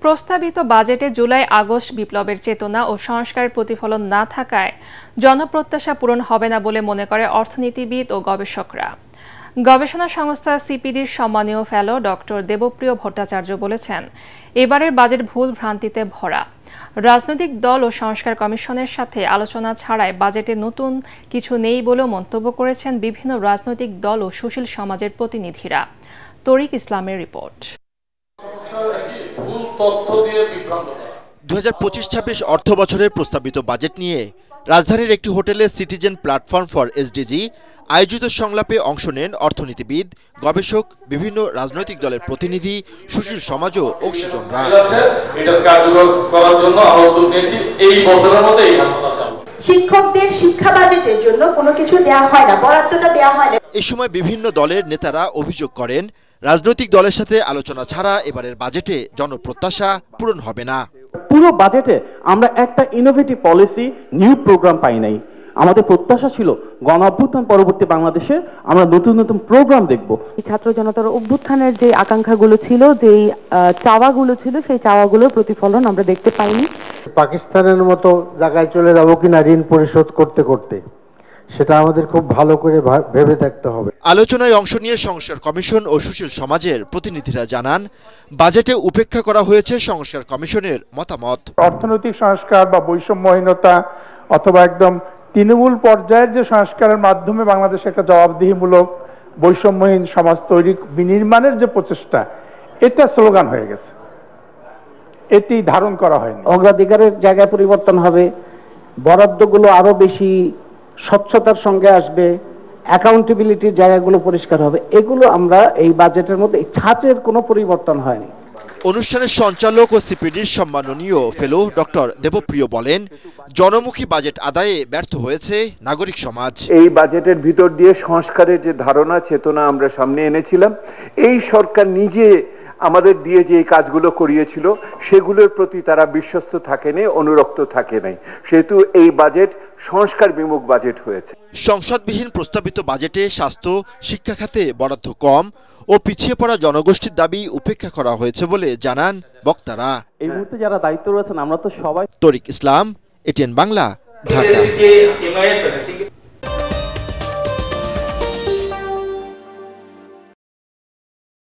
প্রস্তাবিত বাজেটে July August বিপ্লবের চেতনা ও সংস্কারের প্রতিফলন না থাকায় জনপ্রত্যাশা পূরণ হবে না বলে মনে করে অর্থনীতিবিদ ও গবেষকরা। গবেষণা সংস্থা সিপিডির সম্মানীয় ফেলো ডক্টর দেবপ্রিয় ভট্টাচার্য বলেছেন, এবারের বাজেট ভুল ভ্রান্তিতে ভরা। রাজনৈতিক দল ও সংস্কার কমিশনের সাথে আলোচনা ছাড়াই বাজেটে নতুন কিছু নেই বলেও মন্তব্য করেছেন বিভিন্ন রাজনৈতিক দল ও সুশীল সমাজের প্রতিনিধিরা। তরিক ইসলামের রিপোর্ট। 2025-26 অর্থ বছরের প্রস্তাবিত বাজেট নিয়ে রাজধানীর একটি হোটেলে সিটিজেন প্ল্যাটফর্ম ফর এসডিজি আয়োজিত সংলাপে অংশ নেন অর্থনীতিবিদ, গবেষক, বিভিন্ন রাজনৈতিক দলের প্রতিনিধি, সুশীল সমাজ ও অংশীজনরা। এটার কার্যকর করার জন্য আমরা উদ্যোগ নিয়েছি, এই বছরের মধ্যে এই হাসপাতাল চালু। শিক্ষকদের শিক্ষা বাজেটের জন্য কোনো কিছু দেওয়া হয় না, বরাদ্দটা দেওয়া হয় না। এই সময় বিভিন্ন দলের নেতারা অভিযোগ করেন, রাজনৈতিক দলের সাথে আলোচনা ছাড়া এবারের বাজেটে জনপ্রত্যাশা পূরণ হবে না। পুরো বাজেটে আমরা একটা ইনোভেটিভ পলিসি, নিউ প্রোগ্রাম পাই নাই। আমাদের প্রত্যাশা ছিল গণঅভ্যুত্থান পরবর্তী বাংলাদেশে আমরা নতুন নতুন প্রোগ্রাম দেখব। ছাত্র জনতার অভ্যুত্থানের যে আকাঙ্ক্ষাগুলো ছিল, যে চাওয়াগুলো ছিল, সেই চাওয়াগুলোর প্রতিফলন আমরা দেখতে পাইনি। পাকিস্তানের মতো জায়গায় চলে যাব কিনা ঋণ পরিশোধ করতে করতে, সেটা আমাদের খুব ভালো করে ভেবে দেখতে হবে। আলোচনায় অংশ নিয়ে সংস্কার কমিশন ও সুশীল সমাজের প্রতিনিধিরা জানান, বাজেটে উপেক্ষা করা হয়েছে সংস্কার কমিশনের মতামত। অর্থনৈতিক সংস্কার বা বৈষম্যহীনতা অথবা একদম তৃণমূল পর্যায়ের যে সংস্কারের মাধ্যমে বাংলাদেশে একটা জবাবদিহিমূলক বৈষম্যহীন সমাজ তৈরি বিনির্মাণের যে প্রচেষ্টা, এটা স্লোগান হয়ে গেছে, এটি ধারণ করা হয়নি। অগ্রাধিকারের জায়গায় পরিবর্তন হবে, বরাদ্দগুলো আরো বেশি স্বচ্ছতার সঙ্গে আসবে, অ্যাকাউন্টেবিলিটির জায়গাগুলো পরিষ্কার হবে। এগুলো আমরা এই বাজেটের মধ্যে ছাঁচের কোনো পরিবর্তন হয়নি। অনুষ্ঠানের সঞ্চালক ও সিপিডির সম্মাননীয় ফেলো ডক্টর দেবপ্রিয় বলেন, জনমুখী বাজেট আদায়ে ব্যর্থ হয়েছে নাগরিক সমাজ। এই বাজেটের ভিতর দিয়ে সংস্কারের যে ধারণা চেতনা আমরা সামনে এনেছিলাম, এই সরকার নিজে আমাদের দিয়ে যে কাজগুলো করিয়েছিল সেগুলোর প্রতি তারা বিশ্বস্ত থাকেনি, অনুরক্ত থাকে নাই, সেহেতু এই বাজেট সংস্কার বিমুখ বাজেট হয়েছে। সংসদবিহীন প্রস্তাবিত বাজেটে স্বাস্থ্য, শিক্ষা খাতে বরাদ্দ কম ও পিছিয়ে পড়া জনগোষ্ঠীর দাবি উপেক্ষা করা হয়েছে বলে জানান বক্তারা। এই মুহূর্তে যারা দায়িত্ব রয়েছেন আমরা তো সবাই। তরিক ইসলাম, এটিএন বাংলা, ঢাকা।